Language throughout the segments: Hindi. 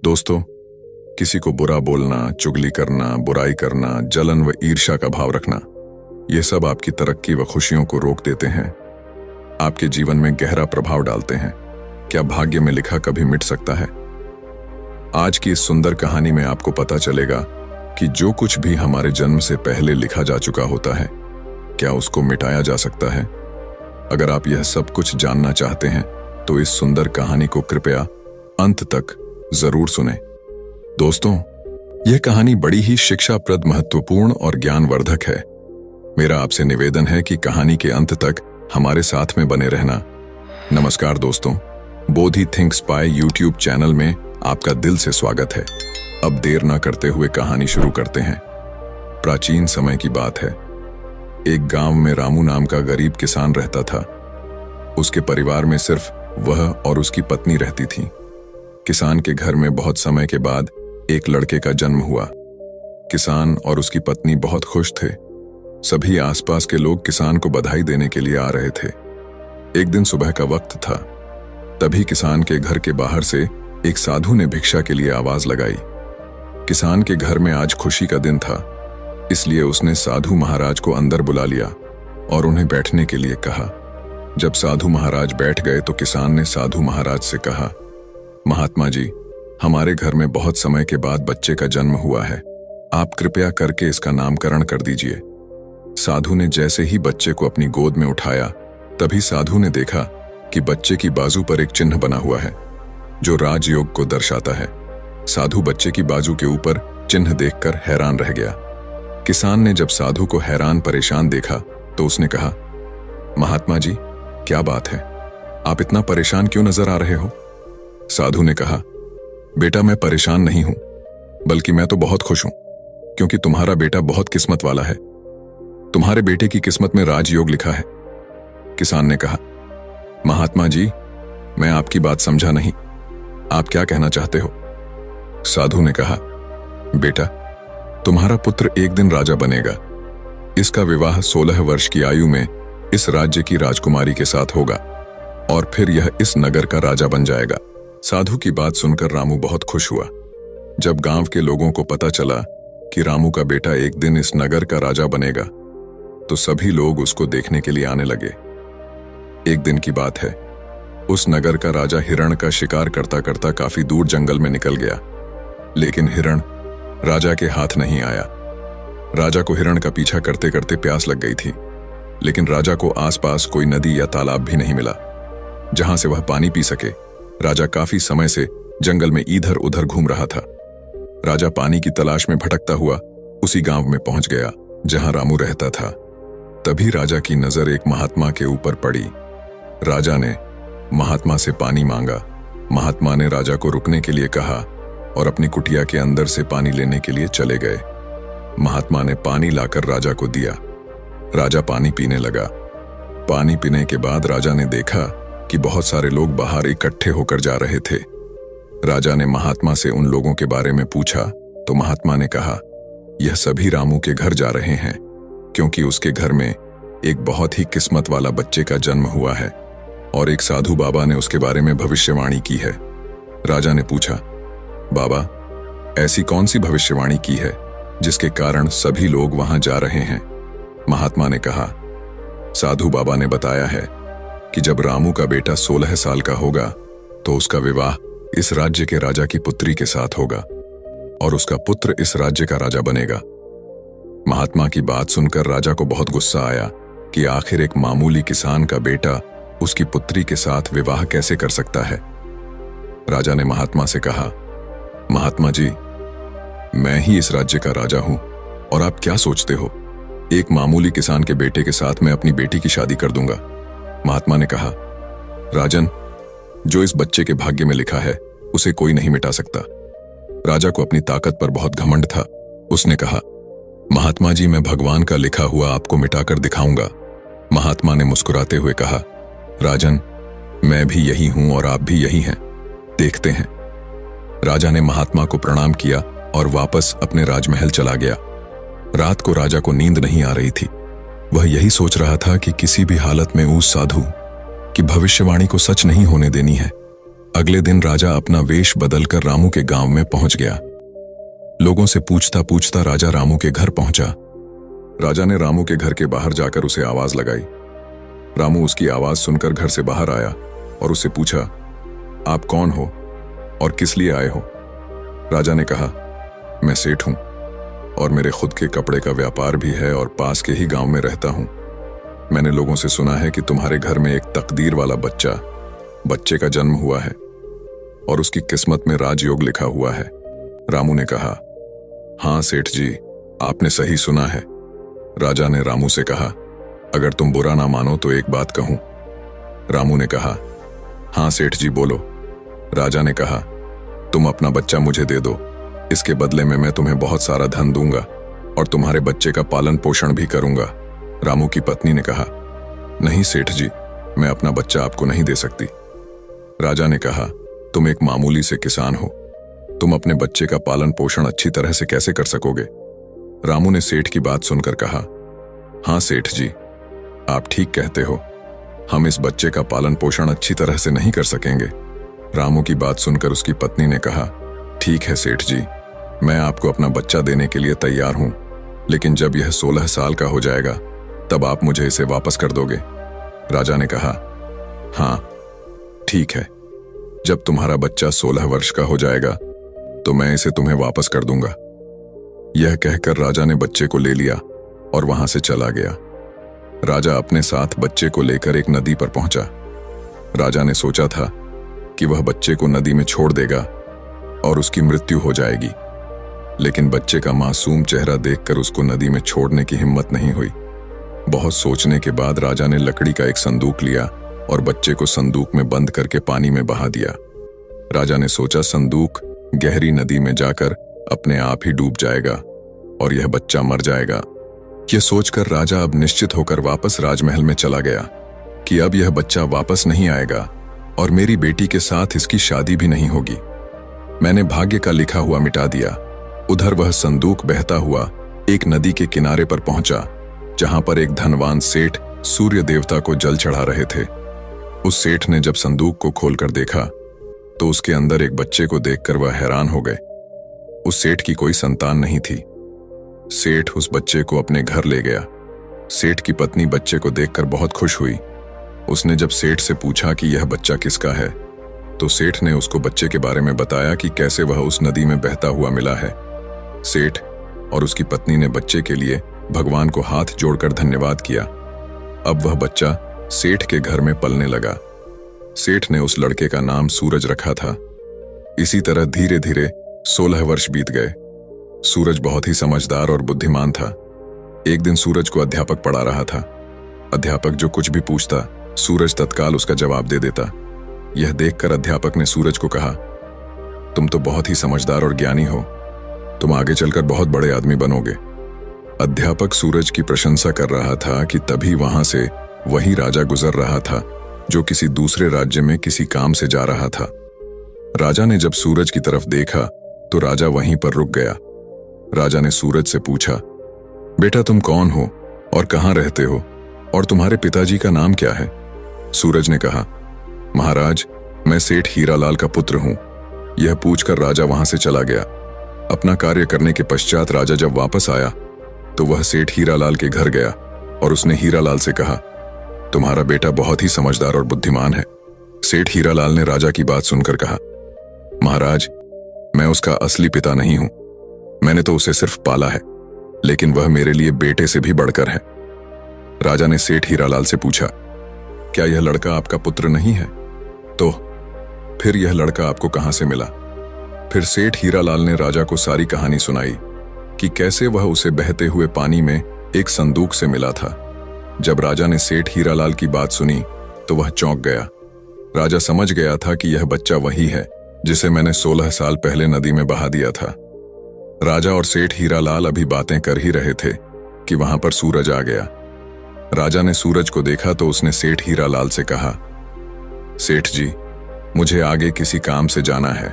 दोस्तों, किसी को बुरा बोलना, चुगली करना, बुराई करना, जलन व ईर्ष्या का भाव रखना, ये सब आपकी तरक्की व खुशियों को रोक देते हैं, आपके जीवन में गहरा प्रभाव डालते हैं। क्या भाग्य में लिखा कभी मिट सकता है? आज की इस सुंदर कहानी में आपको पता चलेगा कि जो कुछ भी हमारे जन्म से पहले लिखा जा चुका होता है, क्या उसको मिटाया जा सकता है? अगर आप यह सब कुछ जानना चाहते हैं तो इस सुंदर कहानी को कृपया अंत तक जरूर सुनें। दोस्तों, यह कहानी बड़ी ही शिक्षाप्रद, महत्वपूर्ण और ज्ञानवर्धक है। मेरा आपसे निवेदन है कि कहानी के अंत तक हमारे साथ में बने रहना। नमस्कार दोस्तों, बोधि थिंक्स बाय यूट्यूब चैनल में आपका दिल से स्वागत है। अब देर न करते हुए कहानी शुरू करते हैं। प्राचीन समय की बात है। एक गांव में रामू नाम का गरीब किसान रहता था। उसके परिवार में सिर्फ वह और उसकी पत्नी रहती थी। किसान के घर में बहुत समय के बाद एक लड़के का जन्म हुआ। किसान और उसकी पत्नी बहुत खुश थे। सभी आसपास के लोग किसान को बधाई देने के लिए आ रहे थे। एक दिन सुबह का वक्त था। तभी किसान के घर के बाहर से एक साधु ने भिक्षा के लिए आवाज लगाई। किसान के घर में आज खुशी का दिन था, इसलिए उसने साधु महाराज को अंदर बुला लिया और उन्हें बैठने के लिए कहा। जब साधु महाराज बैठ गए तो किसान ने साधु महाराज से कहा, महात्मा जी, हमारे घर में बहुत समय के बाद बच्चे का जन्म हुआ है। आप कृपया करके इसका नामकरण कर दीजिए। साधु ने जैसे ही बच्चे को अपनी गोद में उठाया, तभी साधु ने देखा कि बच्चे की बाजू पर एक चिन्ह बना हुआ है जो राजयोग को दर्शाता है। साधु बच्चे की बाजू के ऊपर चिन्ह देखकर हैरान रह गया। किसान ने जब साधु को हैरान परेशान देखा तो उसने कहा, महात्मा जी, क्या बात है? आप इतना परेशान क्यों नजर आ रहे हो? साधु ने कहा, बेटा, मैं परेशान नहीं हूं, बल्कि मैं तो बहुत खुश हूं, क्योंकि तुम्हारा बेटा बहुत किस्मत वाला है। तुम्हारे बेटे की किस्मत में राजयोग लिखा है। किसान ने कहा, महात्मा जी, मैं आपकी बात समझा नहीं। आप क्या कहना चाहते हो? साधु ने कहा, बेटा, तुम्हारा पुत्र एक दिन राजा बनेगा। इसका विवाह 16 वर्ष की आयु में इस राज्य की राजकुमारी के साथ होगा और फिर यह इस नगर का राजा बन जाएगा। साधु की बात सुनकर रामू बहुत खुश हुआ। जब गांव के लोगों को पता चला कि रामू का बेटा एक दिन इस नगर का राजा बनेगा, तो सभी लोग उसको देखने के लिए आने लगे। एक दिन की बात है। उस नगर का राजा हिरण का शिकार करता करता काफी दूर जंगल में निकल गया, लेकिन हिरण राजा के हाथ नहीं आया। राजा को हिरण का पीछा करते करते प्यास लग गई थी, लेकिन राजा को आसपास कोई नदी या तालाब भी नहीं मिला जहां से वह पानी पी सके। राजा काफी समय से जंगल में इधर उधर घूम रहा था। राजा पानी की तलाश में भटकता हुआ उसी गांव में पहुंच गया जहां रामू रहता था। तभी राजा की नजर एक महात्मा के ऊपर पड़ी। राजा ने महात्मा से पानी मांगा। महात्मा ने राजा को रुकने के लिए कहा और अपनी कुटिया के अंदर से पानी लेने के लिए चले गए। महात्मा ने पानी लाकर राजा को दिया। राजा पानी पीने लगा। पानी पीने के बाद राजा ने देखा कि बहुत सारे लोग बाहर इकट्ठे होकर जा रहे थे। राजा ने महात्मा से उन लोगों के बारे में पूछा तो महात्मा ने कहा, यह सभी रामू के घर जा रहे हैं, क्योंकि उसके घर में एक बहुत ही किस्मत वाला बच्चे का जन्म हुआ है और एक साधु बाबा ने उसके बारे में भविष्यवाणी की है। राजा ने पूछा, बाबा, ऐसी कौन सी भविष्यवाणी की है जिसके कारण सभी लोग वहां जा रहे हैं? महात्मा ने कहा, साधु बाबा ने बताया है कि जब रामू का बेटा 16 साल का होगा तो उसका विवाह इस राज्य के राजा की पुत्री के साथ होगा और उसका पुत्र इस राज्य का राजा बनेगा। महात्मा की बात सुनकर राजा को बहुत गुस्सा आया कि आखिर एक मामूली किसान का बेटा उसकी पुत्री के साथ विवाह कैसे कर सकता है। राजा ने महात्मा से कहा, महात्मा जी, मैं ही इस राज्य का राजा हूं और आप क्या सोचते हो, एक मामूली किसान के बेटे के साथ मैं अपनी बेटी की शादी कर दूंगा। महात्मा ने कहा, राजन, जो इस बच्चे के भाग्य में लिखा है उसे कोई नहीं मिटा सकता। राजा को अपनी ताकत पर बहुत घमंड था। उसने कहा, महात्मा जी, मैं भगवान का लिखा हुआ आपको मिटाकर दिखाऊंगा। महात्मा ने मुस्कुराते हुए कहा, राजन, मैं भी यही हूं और आप भी यही हैं, देखते हैं। राजा ने महात्मा को प्रणाम किया और वापस अपने राजमहल चला गया। रात को राजा को नींद नहीं आ रही थी। वह यही सोच रहा था कि किसी भी हालत में उस साधु की भविष्यवाणी को सच नहीं होने देनी है। अगले दिन राजा अपना वेश बदलकर रामू के गांव में पहुंच गया। लोगों से पूछता पूछता राजा रामू के घर पहुंचा। राजा ने रामू के घर के बाहर जाकर उसे आवाज लगाई। रामू उसकी आवाज सुनकर घर से बाहर आया और उससे पूछा, आप कौन हो और किस लिए आए हो? राजा ने कहा, मैं सेठ हूं और मेरे खुद के कपड़े का व्यापार भी है और पास के ही गांव में रहता हूं। मैंने लोगों से सुना है कि तुम्हारे घर में एक तकदीर वाला बच्चे का जन्म हुआ है और उसकी किस्मत में राजयोग लिखा हुआ है। रामू ने कहा, हाँ सेठ जी, आपने सही सुना है। राजा ने रामू से कहा, अगर तुम बुरा ना मानो तो एक बात कहूं। रामू ने कहा, हाँ सेठ जी बोलो। राजा ने कहा, तुम अपना बच्चा मुझे दे दो, इसके बदले में मैं तुम्हें बहुत सारा धन दूंगा और तुम्हारे बच्चे का पालन पोषण भी करूंगा। रामू की पत्नी ने कहा, नहीं सेठ जी, मैं अपना बच्चा आपको नहीं दे सकती। राजा ने कहा, तुम एक मामूली से किसान हो, तुम अपने बच्चे का पालन पोषण अच्छी तरह से कैसे कर सकोगे? रामू ने सेठ की बात सुनकर कहा, हाँ सेठ जी, आप ठीक कहते हो, हम इस बच्चे का पालन पोषण अच्छी तरह से नहीं कर सकेंगे। रामू की बात सुनकर उसकी पत्नी ने कहा, ठीक है सेठ जी, मैं आपको अपना बच्चा देने के लिए तैयार हूं, लेकिन जब यह 16 साल का हो जाएगा तब आप मुझे इसे वापस कर दोगे? राजा ने कहा, हाँ ठीक है, जब तुम्हारा बच्चा 16 वर्ष का हो जाएगा तो मैं इसे तुम्हें वापस कर दूंगा। यह कहकर राजा ने बच्चे को ले लिया और वहां से चला गया। राजा अपने साथ बच्चे को लेकर एक नदी पर पहुंचा। राजा ने सोचा था कि वह बच्चे को नदी में छोड़ देगा और उसकी मृत्यु हो जाएगी, लेकिन बच्चे का मासूम चेहरा देखकर उसको नदी में छोड़ने की हिम्मत नहीं हुई। बहुत सोचने के बाद राजा ने लकड़ी का एक संदूक लिया और बच्चे को संदूक में बंद करके पानी में बहा दिया। राजा ने सोचा संदूक गहरी नदी में जाकर अपने आप ही डूब जाएगा और यह बच्चा मर जाएगा। यह सोचकर राजा अब निश्चित होकर वापस राजमहल में चला गया कि अब यह बच्चा वापस नहीं आएगा और मेरी बेटी के साथ इसकी शादी भी नहीं होगी। मैंने भाग्य का लिखा हुआ मिटा दिया। उधर वह संदूक बहता हुआ एक नदी के किनारे पर पहुंचा, जहां पर एक धनवान सेठ सूर्य देवता को जल चढ़ा रहे थे। उस सेठ ने जब संदूक को खोलकर देखा तो उसके अंदर एक बच्चे को देखकर वह हैरान हो गए। उस सेठ की कोई संतान नहीं थी। सेठ उस बच्चे को अपने घर ले गया। सेठ की पत्नी बच्चे को देखकर बहुत खुश हुई। उसने जब सेठ से पूछा कि यह बच्चा किसका है, तो सेठ ने उसको बच्चे के बारे में बताया कि कैसे वह उस नदी में बहता हुआ मिला है। सेठ और उसकी पत्नी ने बच्चे के लिए भगवान को हाथ जोड़कर धन्यवाद किया। अब वह बच्चा सेठ के घर में पलने लगा। सेठ ने उस लड़के का नाम सूरज रखा था। इसी तरह धीरे धीरे 16 वर्ष बीत गए। सूरज बहुत ही समझदार और बुद्धिमान था। एक दिन सूरज को अध्यापक पढ़ा रहा था। अध्यापक जो कुछ भी पूछता, सूरज तत्काल उसका जवाब दे देता। यह देखकर अध्यापक ने सूरज को कहा, तुम तो बहुत ही समझदार और ज्ञानी हो, तुम आगे चलकर बहुत बड़े आदमी बनोगे। अध्यापक सूरज की प्रशंसा कर रहा था कि तभी वहां से वही राजा गुजर रहा था जो किसी दूसरे राज्य में किसी काम से जा रहा था। राजा ने जब सूरज की तरफ देखा तो राजा वहीं पर रुक गया। राजा ने सूरज से पूछा, बेटा तुम कौन हो और कहां रहते हो और तुम्हारे पिताजी का नाम क्या है? सूरज ने कहा, महाराज मैं सेठ हीरालाल का पुत्र हूं। यह पूछकर राजा वहां से चला गया। अपना कार्य करने के पश्चात राजा जब वापस आया तो वह सेठ हीरालाल के घर गया और उसने हीरालाल से कहा, तुम्हारा बेटा बहुत ही समझदार और बुद्धिमान है। सेठ हीरालाल ने राजा की बात सुनकर कहा, महाराज मैं उसका असली पिता नहीं हूं, मैंने तो उसे सिर्फ पाला है, लेकिन वह मेरे लिए बेटे से भी बढ़कर है। राजा ने सेठ हीरालाल से पूछा, क्या यह लड़का आपका पुत्र नहीं है? तो फिर यह लड़का आपको कहां से मिला? फिर सेठ हीरालाल ने राजा को सारी कहानी सुनाई कि कैसे वह उसे बहते हुए पानी में एक संदूक से मिला था। जब राजा ने सेठ हीरालाल की बात सुनी तो वह चौंक गया। राजा समझ गया था कि यह बच्चा वही है जिसे मैंने 16 साल पहले नदी में बहा दिया था। राजा और सेठ हीरालाल अभी बातें कर ही रहे थे कि वहां पर सूरज आ गया। राजा ने सूरज को देखा तो उसने सेठ हीरालाल से कहा, सेठ जी मुझे आगे किसी काम से जाना है,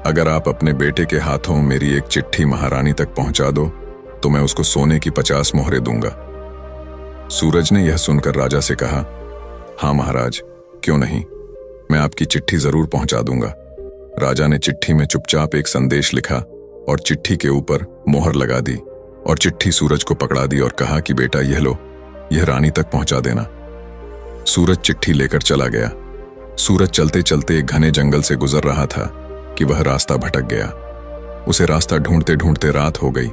अगर आप अपने बेटे के हाथों मेरी एक चिट्ठी महारानी तक पहुंचा दो तो मैं उसको सोने की 50 मोहरें दूंगा। सूरज ने यह सुनकर राजा से कहा, हाँ महाराज क्यों नहीं, मैं आपकी चिट्ठी जरूर पहुंचा दूंगा। राजा ने चिट्ठी में चुपचाप एक संदेश लिखा और चिट्ठी के ऊपर मोहर लगा दी और चिट्ठी सूरज को पकड़ा दी और कहा कि बेटा यह लो, यह रानी तक पहुंचा देना। सूरज चिट्ठी लेकर चला गया। सूरज चलते चलते एक घने जंगल से गुजर रहा था कि वह रास्ता भटक गया। उसे रास्ता ढूंढते ढूंढते रात हो गई।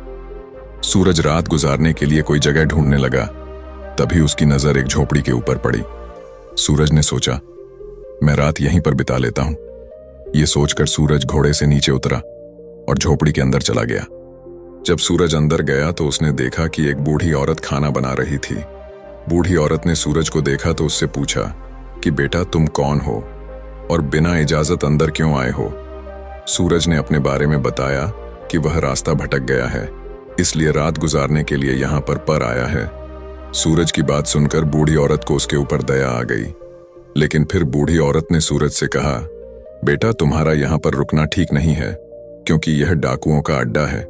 सूरज रात गुजारने के लिए कोई जगह ढूंढने लगा। तभी उसकी नजर एक झोपड़ी के ऊपर पड़ी। सूरज ने सोचा, मैं रात यहीं पर बिता लेता हूं। यह सोचकर सूरज घोड़े से नीचे उतरा और झोपड़ी के अंदर चला गया। जब सूरज अंदर गया तो उसने देखा कि एक बूढ़ी औरत खाना बना रही थी। बूढ़ी औरत ने सूरज को देखा तो उससे पूछा कि बेटा तुम कौन हो और बिना इजाजत अंदर क्यों आए हो। सूरज ने अपने बारे में बताया कि वह रास्ता भटक गया है, इसलिए रात गुजारने के लिए यहाँ पर आया है। सूरज की बात सुनकर बूढ़ी औरत को उसके ऊपर दया आ गई, लेकिन फिर बूढ़ी औरत ने सूरज से कहा, बेटा तुम्हारा यहाँ पर रुकना ठीक नहीं है, क्योंकि यह डाकुओं का अड्डा है।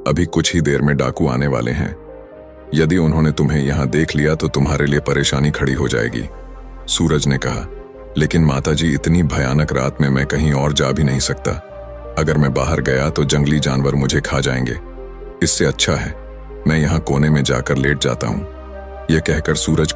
अभी कुछ ही देर में डाकू आने वाले हैं। यदि उन्होंने तुम्हें यहाँ देख लिया तो तुम्हारे लिए परेशानी खड़ी हो जाएगी। सूरज ने कहा, लेकिन माताजी इतनी भयानक रात में मैं कहीं और जा भी नहीं सकता। अगर मैं बाहर गया तो जंगली जानवर मुझे खा जाएंगे। इससे अच्छा है मैं यहाँ कोने में जाकर लेट जाता हूँ। यह कहकर सूरज